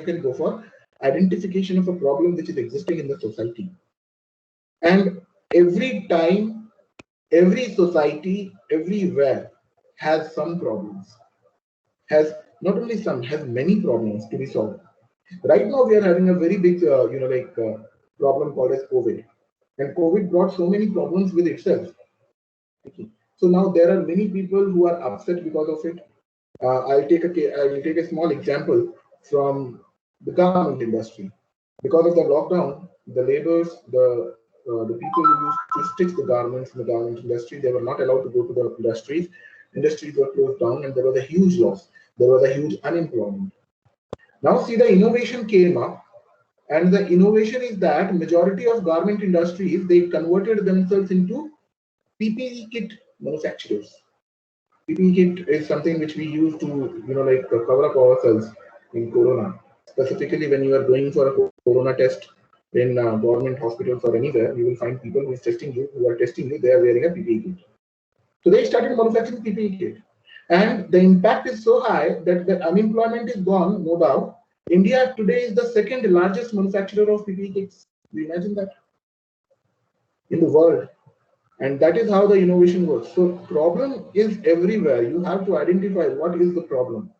can go for identification of a problem which is existing in the society. And every time, every society, everywhere has some problems, has not only some, has many problems to be solved. Right now, we are having a very big, problem called as COVID. And COVID brought so many problems with itself. Okay. So now there are many people who are upset because of it. I'll take a small example from the garment industry. Because of the lockdown, the laborers, the people who used to stitch the garments in the garment industry, they were not allowed to go to the industries. Industries were closed down, and there was a huge loss. There was a huge unemployment. Now, see, the innovation came up, and the innovation is that majority of garment industries, they converted themselves into PPE kit manufacturers. PPE kit is something which we use to, cover up ourselves in Corona. Specifically, when you are going for a Corona test in government hospitals or anywhere, you will find people who are testing you, they are wearing a PPE kit. So they started manufacturing PPE kit. And the impact is so high that the unemployment is gone, no doubt. India today is the second largest manufacturer of PPE kits. Do you imagine that? In the world. And that is how the innovation works. So problem is everywhere. You have to identify what is the problem.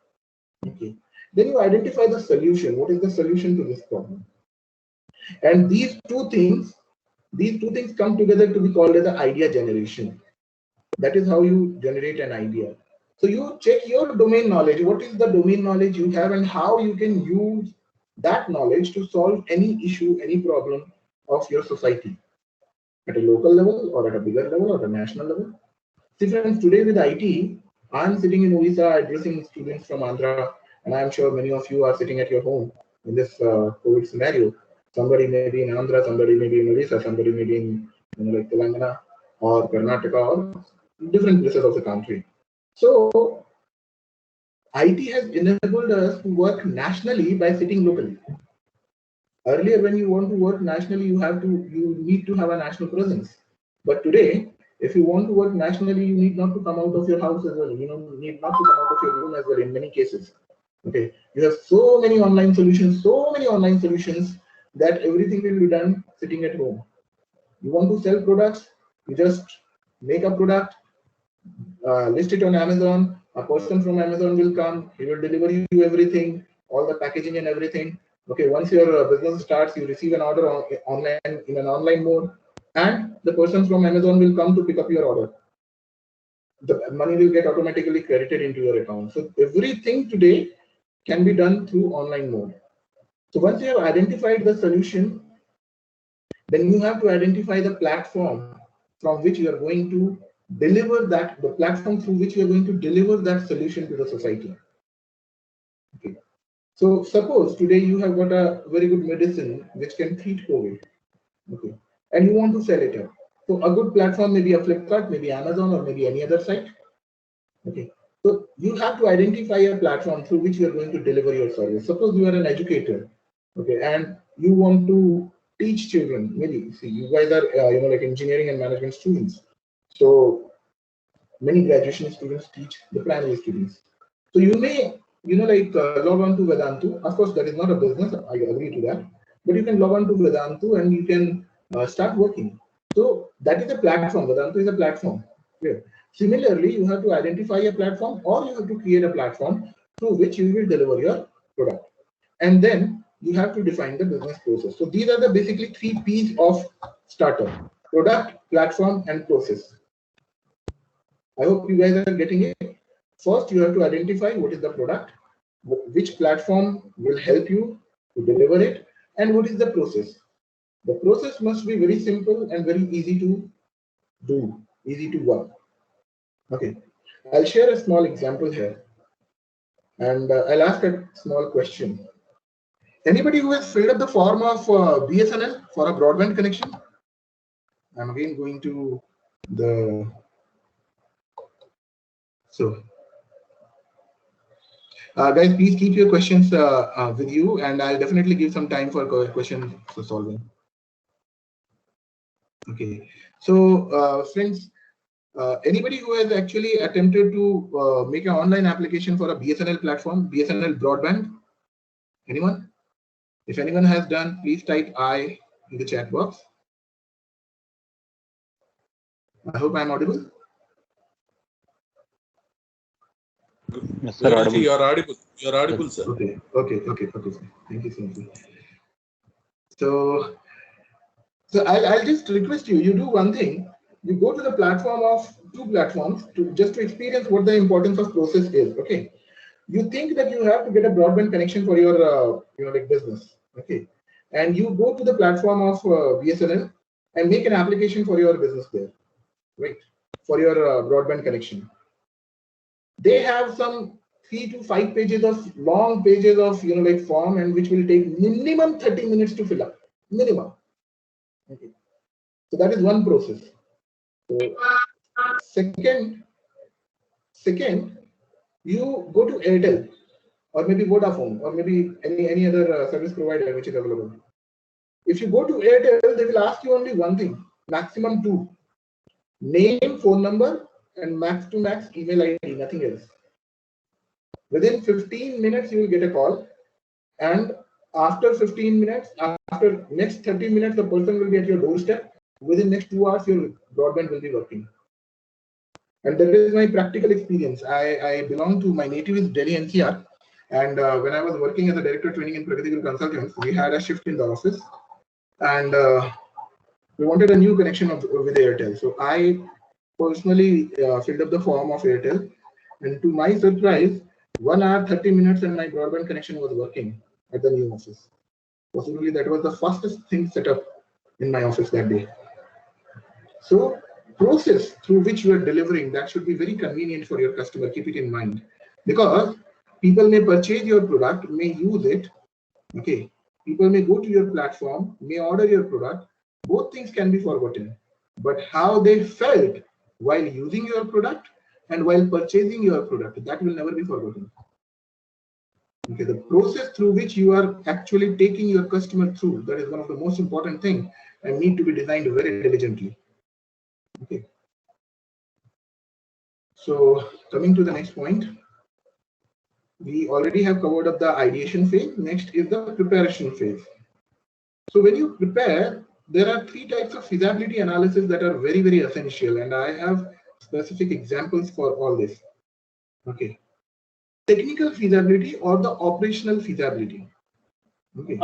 Okay. Then you identify the solution. What is the solution to this problem? And these two things come together to be called as the idea generation. That is how you generate an idea. So you check your domain knowledge. What is the domain knowledge you have and how you can use that knowledge to solve any issue, any problem of your society at a local level or at a bigger level or a national level. See friends, today with IT, I'm sitting in Odisha addressing students from Andhra, and I'm sure many of you are sitting at your home in this COVID scenario. Somebody may be in Andhra, somebody may be in Odisha, somebody may be in like Telangana or Karnataka or different places of the country. So IT has enabled us to work nationally by sitting locally. Earlier, when you want to work nationally, you need to have a national presence. But today, if you want to work nationally, you need not to come out of your house as well. You need not to come out of your room as well in many cases. Okay, you have so many online solutions that everything will be done sitting at home. You want to sell products, you just make a product, list it on Amazon. A person from Amazon will come, he will deliver you everything, all the packaging and everything. Okay, once your business starts, you receive an order online in an online mode, and the person from Amazon will come to pick up your order. The money will get automatically credited into your account. So everything today can be done through online mode. So once you have identified the solution, then you have to identify the platform from which you are going to deliver that, the platform through which you are going to deliver that solution to the society. Okay. So suppose today you have got a very good medicine which can treat COVID, okay, and you want to sell it out. So a good platform may be a Flipkart, maybe Amazon, or maybe any other site. Okay. So you have to identify a platform through which you are going to deliver your service. Suppose you are an educator, okay, and you want to teach children. Maybe see you guys are like engineering and management students. So many graduation students teach the primary students. So you may log on to Vedantu. Of course, that is not a business. I agree to that. But you can log on to Vedantu and you can start working. So that is a platform. Vedantu is a platform. Yeah. Similarly, you have to identify a platform or you have to create a platform through which you will deliver your product. And then you have to define the business process. So these are the basically 3 P's of startup: product, platform, and process. I hope you guys are getting it. First, you have to identify what is the product, which platform will help you to deliver it, and what is the process. The process must be very simple and very easy to do, easy to work. Okay, I'll share a small example here, and I'll ask a small question. Anybody who has filled up the form of BSNL for a broadband connection? I'm again going to the guys, please keep your questions with you, and I'll definitely give some time for question for solving. Okay, so friends, anybody who has actually attempted to make an online application for a BSNL platform, BSNL broadband? Anyone? If anyone has done, please type I in the chat box. I hope I'm audible. Yes, sir. Audible. You are audible. You are audible, Yes. sir. Okay. Thank you so much. So I'll just request you. You do one thing. You go to the platform of two platforms to experience what the importance of process is. Okay. You think that you have to get a broadband connection for your like business. Okay. And you go to the platform of BSNL and make an application for your business there, right? For your broadband connection. They have some 3 to 5 pages of long pages of like form, and which will take minimum 30 minutes to fill up. Minimum. Okay. So that is one process. So second, you go to Airtel or maybe Vodafone or maybe any other service provider which is available. If you go to Airtel, they will ask you only one thing, maximum two: name, phone number, and max to max email ID, nothing else. Within 15 minutes, you will get a call, and after 15 minutes, after next 30 minutes, the person will be at your doorstep. Within next 2 hours, your broadband will be working. And that is my practical experience. I belong to, my native is Delhi NCR. And when I was working as a director of training in Pragati Consultants, we had a shift in the office. And we wanted a new connection with Airtel. So I personally filled up the form of Airtel. And to my surprise, 1 hour, 30 minutes and my broadband connection was working at the new office. Possibly that was the fastest thing set up in my office that day. So process through which you are delivering, that should be very convenient for your customer. Keep it in mind, because people may purchase your product, may use it. Okay, people may go to your platform, may order your product. Both things can be forgotten, but how they felt while using your product and while purchasing your product, that will never be forgotten. Okay, the process through which you are actually taking your customer through, that is one of the most important things and need to be designed very diligently. Okay. So coming to the next point, we already have covered up the ideation phase. Next is the preparation phase. So when you prepare, there are 3 types of feasibility analysis that are very, very essential, and I have specific examples for all this. Okay. Technical feasibility or the operational feasibility. Okay.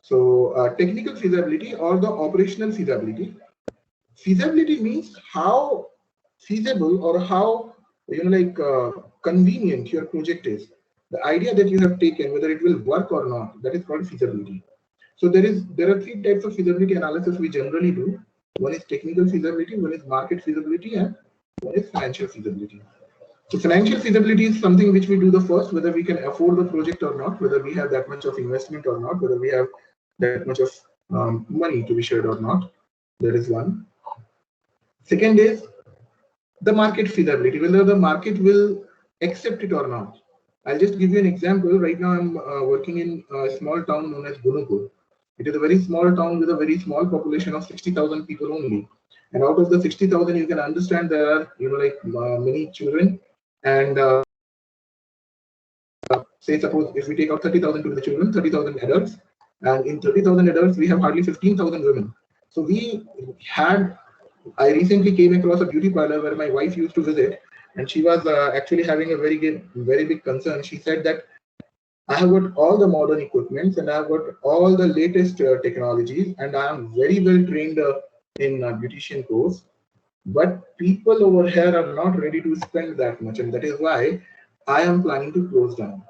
So technical feasibility or the operational feasibility. Feasibility means how feasible or how convenient your project is. The idea that you have taken, whether it will work or not, that is called feasibility. So there are 3 types of feasibility analysis we generally do. One is technical feasibility, one is market feasibility, and one is financial feasibility. So financial feasibility is something which we do the first, whether we can afford the project or not, whether we have that much of investment or not, whether we have that much of money to be shared or not. That is one. Second is the market feasibility, whether the market will accept it or not. I'll just give you an example. Right now, I'm working in a small town known as Gunupur. It is a very small town with a very small population of 60,000 people only. And out of the 60,000, you can understand there are many children. And say suppose if we take out 30,000 to the children, 30,000 adults, and in 30,000 adults, we have hardly 15,000 women. So I recently came across a beauty parlor where my wife used to visit, and she was actually having a very big concern. She said that I have got all the modern equipments and I have got all the latest technologies, and I am very well trained in beautician course, but people over here are not ready to spend that much, and that is why I am planning to close down.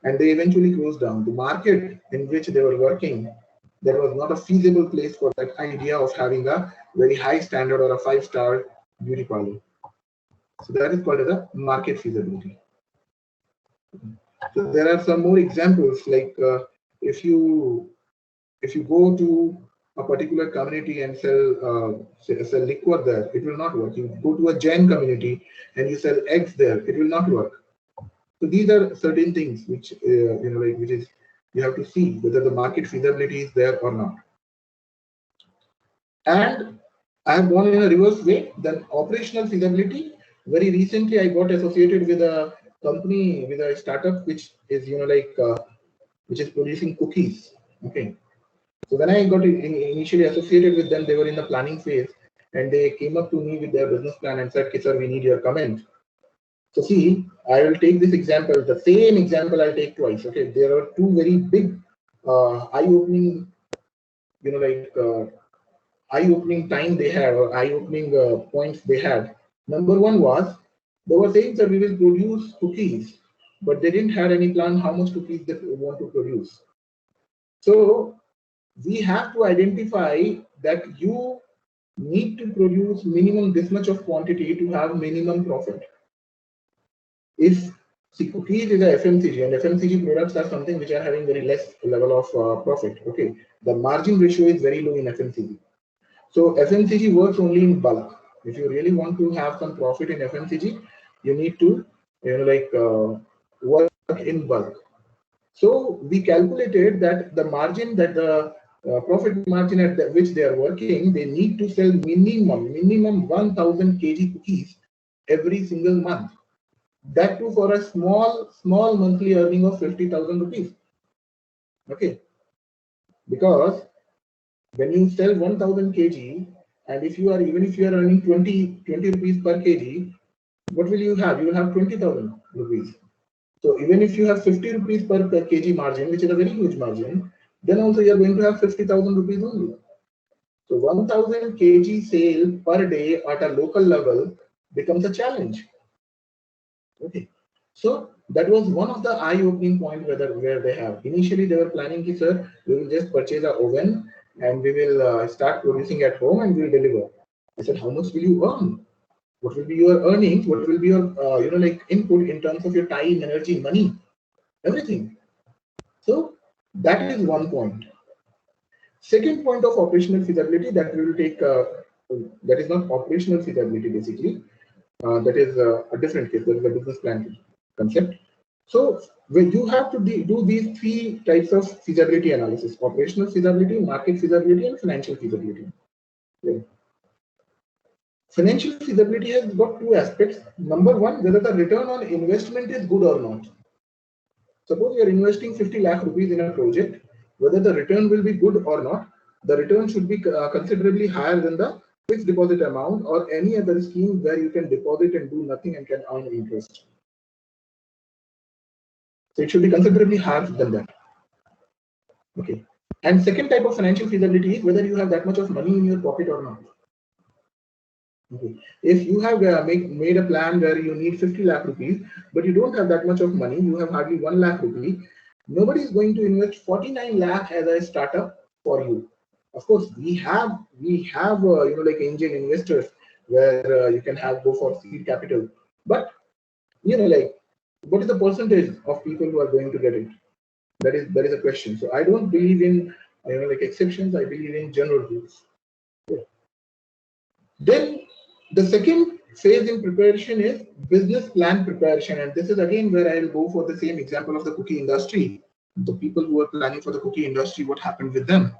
And they eventually closed down. The market in which they were working, there was not a feasible place for that idea of having a very high standard or a 5-star beauty parlor. So that is called as a market feasibility. So there are some more examples, like if you go to a particular community and sell liquor there, it will not work. You go to a Jain community and you sell eggs there, it will not work. So these are certain things which which is you have to see whether the market feasibility is there or not. And I have gone in a reverse way. Then operational feasibility, very recently I got associated with a company, with a startup which is which is producing cookies. Okay, so when I got initially associated with them, they were in the planning phase, and they came up to me with their business plan and said, "Okay, sir, we need your comment." So see, I will take this example, the same example I'll take twice. Okay, there are two very big eye-opening, eye-opening time they had, or eye-opening points they had. Number one was, they were saying that we will produce cookies, but they didn't have any plan how much cookies they want to produce. So we have to identify that you need to produce minimum this much of quantity to have minimum profit. If see, cookies is a FMCG, and FMCG products are something which are having very less level of profit. Okay, the margin ratio is very low in FMCG. So FMCG works only in bulk. If you really want to have some profit in FMCG, you need to work in bulk. So we calculated that the margin, that the profit margin at which they are working, they need to sell minimum 1000 kg cookies every single month. That too for a small monthly earning of 50,000 rupees. Okay, because when you sell 1000 kg, and if you are earning 20 rupees per kg, what will you have? You will have 20,000 rupees. So even if you have 50 rupees per kg margin, which is a very huge margin, then also you are going to have 50,000 rupees only. So 1000 kg sale per day at a local level becomes a challenge. Okay. So that was one of the eye-opening point where they have. Initially they were planning, sir, we will just purchase an oven and we will start producing at home and we will deliver. I said, how much will you earn? What will be your earnings? What will be your input in terms of your time, energy, money, everything? So that is one point. Second point of operational feasibility that we will take, that is not operational feasibility basically, that is a different case, that is a business plan concept. So when you have to do these three types of feasibility analysis: operational feasibility, market feasibility, and financial feasibility. Yeah. Financial feasibility has got two aspects. Number one, whether the return on investment is good or not. Suppose you are investing 50 lakh rupees in a project, whether the return will be good or not, the return should be considerably higher than the fixed deposit amount or any other scheme where you can deposit and do nothing and can earn interest. So it should be considerably higher than that. Okay. And second type of financial feasibility is whether you have that much of money in your pocket or not. Okay. If you have made a plan where you need 50 lakh rupees, but you don't have that much of money, you have hardly 1 lakh rupee, nobody is going to invest 49 lakh as a startup for you. Of course, we have angel investors where you can go for seed capital, but what is the percentage of people who are going to get it? That is a question. So I don't believe in exceptions. I believe in general rules. Yeah. Then the second phase in preparation is business plan preparation, and this is again where I will go for the same example of the cookie industry. The people who are planning for the cookie industry, what happened with them?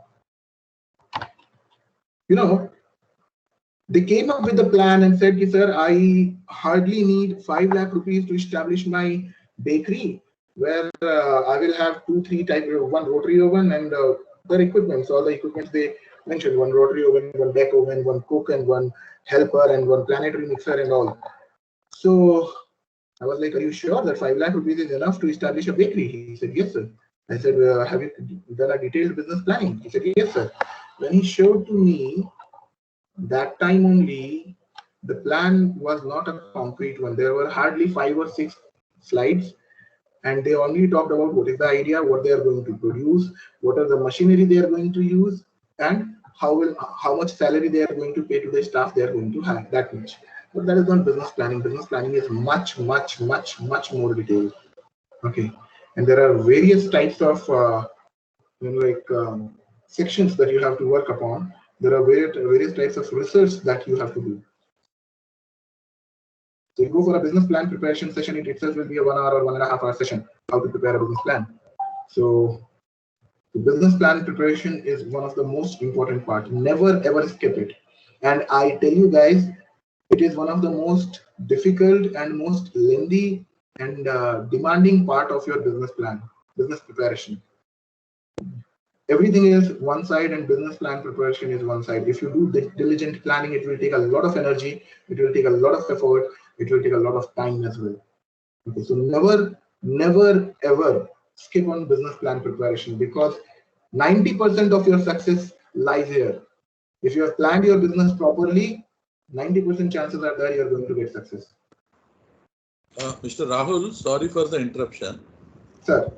They came up with a plan and said, sir, I hardly need 5 lakh rupees to establish my bakery, where I will have 2-3 types, one rotary oven and their equipment. So all the equipment they mentioned, one rotary oven, one deck oven, one cook and one helper and one planetary mixer and all. So I was like, are you sure that 5 lakh rupees is enough to establish a bakery? He said, yes, sir. I said, have you done a detailed business planning? He said, yes, sir. When he showed to me, that time only, the plan was not a concrete one. There were hardly 5 or 6 slides, and they only talked about what is the idea, what they are going to produce, what are the machinery they are going to use, and how much salary they are going to pay to the staff they are going to have. That much. But that is not business planning. Business planning is much more detailed. Okay, and there are various types of sections that you have to work upon. There are various types of research that you have to do. So you go for a business plan preparation session, it itself will be a 1 hour or 1.5 hour session, how to prepare a business plan. So the business plan preparation is one of the most important part. Never ever skip it. And I tell you guys, It is one of the most difficult and most lengthy and demanding part of your business plan, business preparation. Everything is one side and business plan preparation is one side. If you do diligent planning, it will take a lot of energy, it will take a lot of effort, it will take a lot of time as well. Okay, so never ever skip on business plan preparation, because 90% of your success lies here. If you have planned your business properly, 90% chances are that you are going to get success. Mr. Rahul, sorry for the interruption. Sir.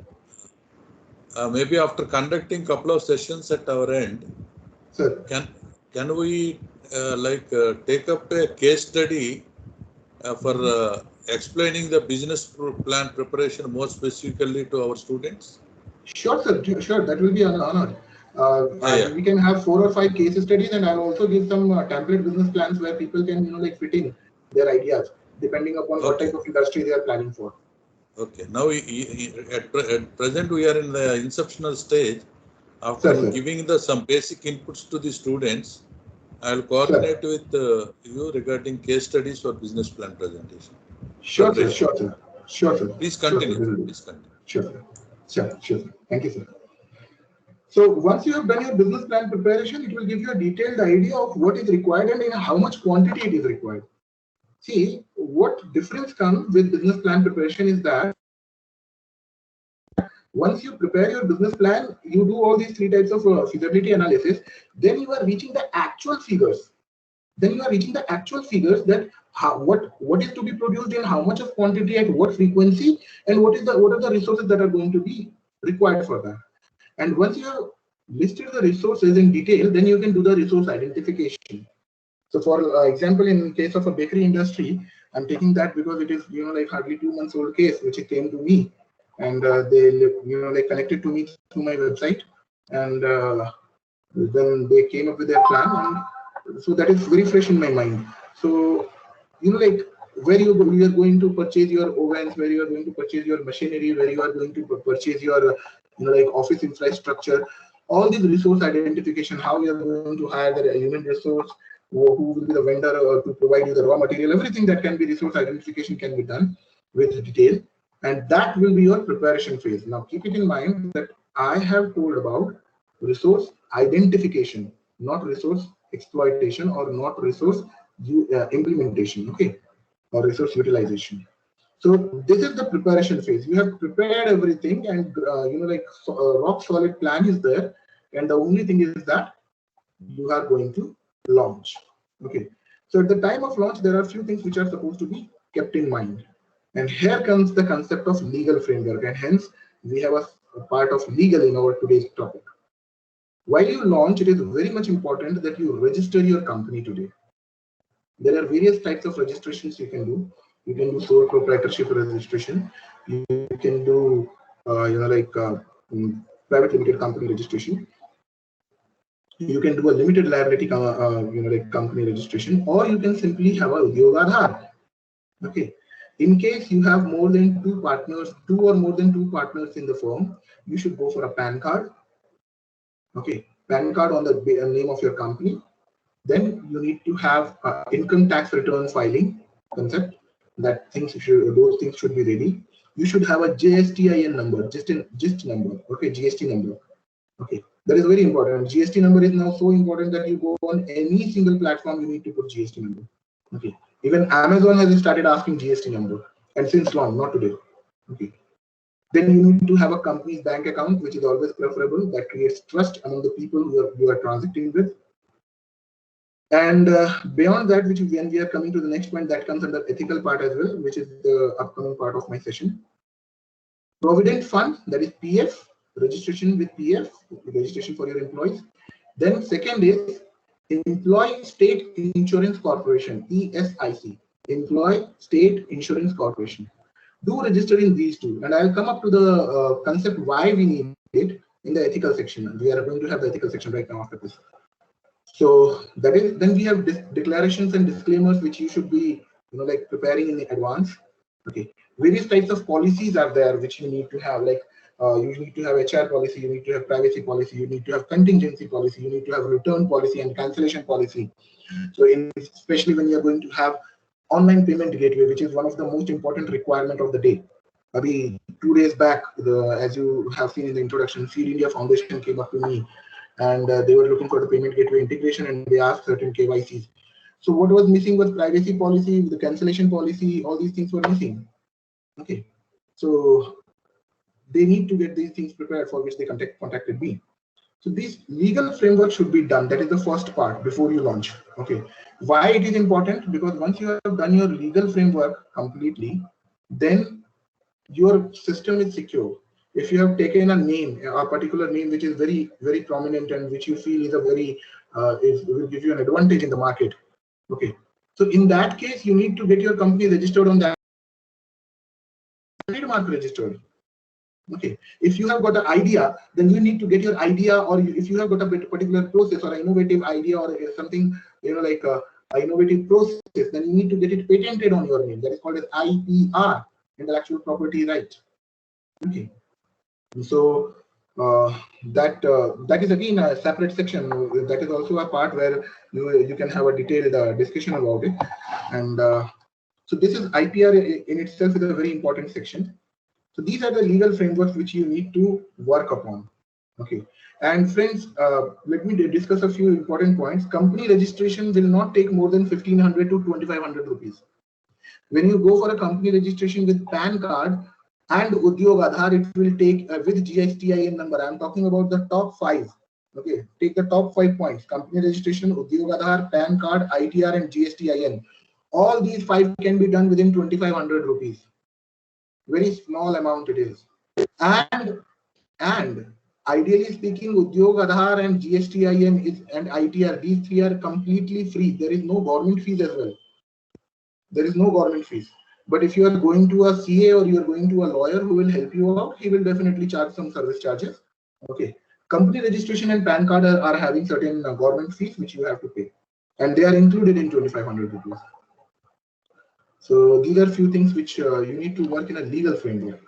Maybe after conducting couple of sessions at our end, sir, can we take up a case study for explaining the business plan preparation more specifically to our students? Sure, sir. Sure, that will be an honor. We can have 4 or 5 case studies, and I'll also give some template business plans where people can fit in their ideas depending upon what type of industry they are planning for. Okay. Now, at present, we are in the inceptional stage. After giving some basic inputs to the students, I will coordinate with you regarding case studies for business plan presentation. Sure, sir. Sure, sir. Sure, sir. Please continue. Please continue. Sure, sir. Sure, sir. Thank you, sir. So once you have done your business plan preparation, it will give you a detailed idea of what is required and in how much quantity it is required. See, what difference comes with business plan preparation is that once you prepare your business plan, you do all these 3 types of feasibility analysis, then you are reaching the actual figures. That what is to be produced in how much of quantity, at what frequency, and what are the resources that are going to be required for that. And once you have listed the resources in detail, then you can do the resource identification. So for example, in case of a bakery industry, I'm taking that because it is hardly 2 months old case which came to me, and they connected to me through my website, and then they came up with their plan, and so that is very fresh in my mind. So where you are going to purchase your ovens, where you are going to purchase your machinery, where you are going to purchase your office infrastructure, all these resource identification, how you are going to hire the human resource, who will be the vendor to provide you the raw material, everything that can be resource identification can be done with detail, and that will be your preparation phase. Now keep it in mind that I have told about resource identification, not resource exploitation or not resource implementation, okay, or resource utilization. So this is the preparation phase. You have prepared everything, and rock solid plan is there, and the only thing is that you are going to launch. Okay, so at the time of launch, there are a few things which are supposed to be kept in mind, and here comes the concept of legal framework, and hence we have a part of legal in our today's topic. While you launch, it is very much important that you register your company today. There are various types of registrations you can do. You can do sole proprietorship registration. You can do private limited company registration. You can do a limited liability company registration, or you can simply have a Udyog Aadhar. Okay. In case you have more than 2 partners, 2 or more than 2 partners in the firm, you should go for a PAN card. Okay, PAN card on the name of your company. Then you need to have income tax return filing concept. Those things should be ready. You should have a GSTIN number, GST number. Okay, GST number. Okay, that is very important. GST number is now so important that you go on any single platform, you need to put GST number. Okay, even Amazon has started asking GST number, and since long, not today. Okay. Then you need to have a company's bank account, which is always preferable. That creates trust among the people you are transacting with. And beyond that, when we are coming to the next point, that comes under ethical part as well, which is the upcoming part of my session. Provident fund, that is PF, registration with PF, registration for your employees. Then second is Employee State Insurance Corporation, ESIC, Employee State Insurance Corporation. Do register in these 2, and I'll come up to the concept why we need it in the ethical section. We are going to have the ethical section right now after this. So that is, then we have declarations and disclaimers which you should be preparing in advance. Okay, various types of policies are there which you need to have, you need to have HR policy, you need to have privacy policy, you need to have contingency policy, you need to have return policy and cancellation policy. So especially when you are going to have online payment gateway, which is one of the most important requirement of the day. Maybe 2 days back, as you have seen in the introduction, Feed India Foundation came up to me, and they were looking for the payment gateway integration, and they asked certain KYCs. So what was missing was privacy policy, the cancellation policy, all these things were missing. Okay, so they need to get these things prepared, for which they contacted me. So this legal framework should be done. That is the first part before you launch. Okay, why it is important? Because once you have done your legal framework completely, then your system is secure. If you have taken a name, a particular name which is very, very prominent and which you feel is a very, will give you an advantage in the market. Okay, so in that case, you need to get your company registered on that trademark registered. Okay, if you have got an idea, then you need to get your idea, or if you have got a particular process or an innovative idea or something, like an innovative process, then you need to get it patented on your name. That is called as IPR, intellectual property right. Okay, so that is again a separate section. That is also a part where you can have a detailed discussion about it. And so this is IPR in itself is a very important section. So these are the legal frameworks which you need to work upon. Okay, and friends, let me discuss a few important points. Company registration will not take more than 1,500 to 2,500 rupees. When you go for a company registration with PAN card and Udyog Aadhaar, it will take with GSTIN number. I'm talking about the top 5. Okay, take the top 5 points: company registration, Udyog Aadhaar, PAN card, ITR, and GSTIN. All these 5 can be done within 2,500 rupees. Very small amount it is. And ideally speaking, Udyog Aadhaar and GSTIN and ITR, these 3 are completely free. There is no government fees as well. There is no government fees. But if you are going to a CA or you are going to a lawyer who will help you out, he will definitely charge some service charges. Okay. Company registration and PAN card are having certain government fees which you have to pay, and they are included in 2,500 rupees. So these are few things which you need to work in a legal framework.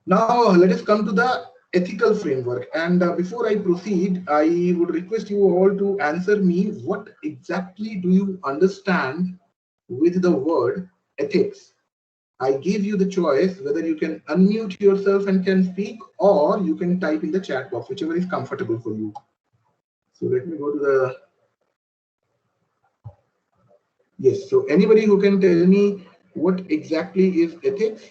Now let us come to the ethical framework. And before I proceed, I would request you all to answer me, what exactly do you understand with the word ethics? I give you the choice whether you can unmute yourself and can speak, or you can type in the chat box, whichever is comfortable for you. So let me go to the... Yes, so anybody who can tell me what exactly is ethics?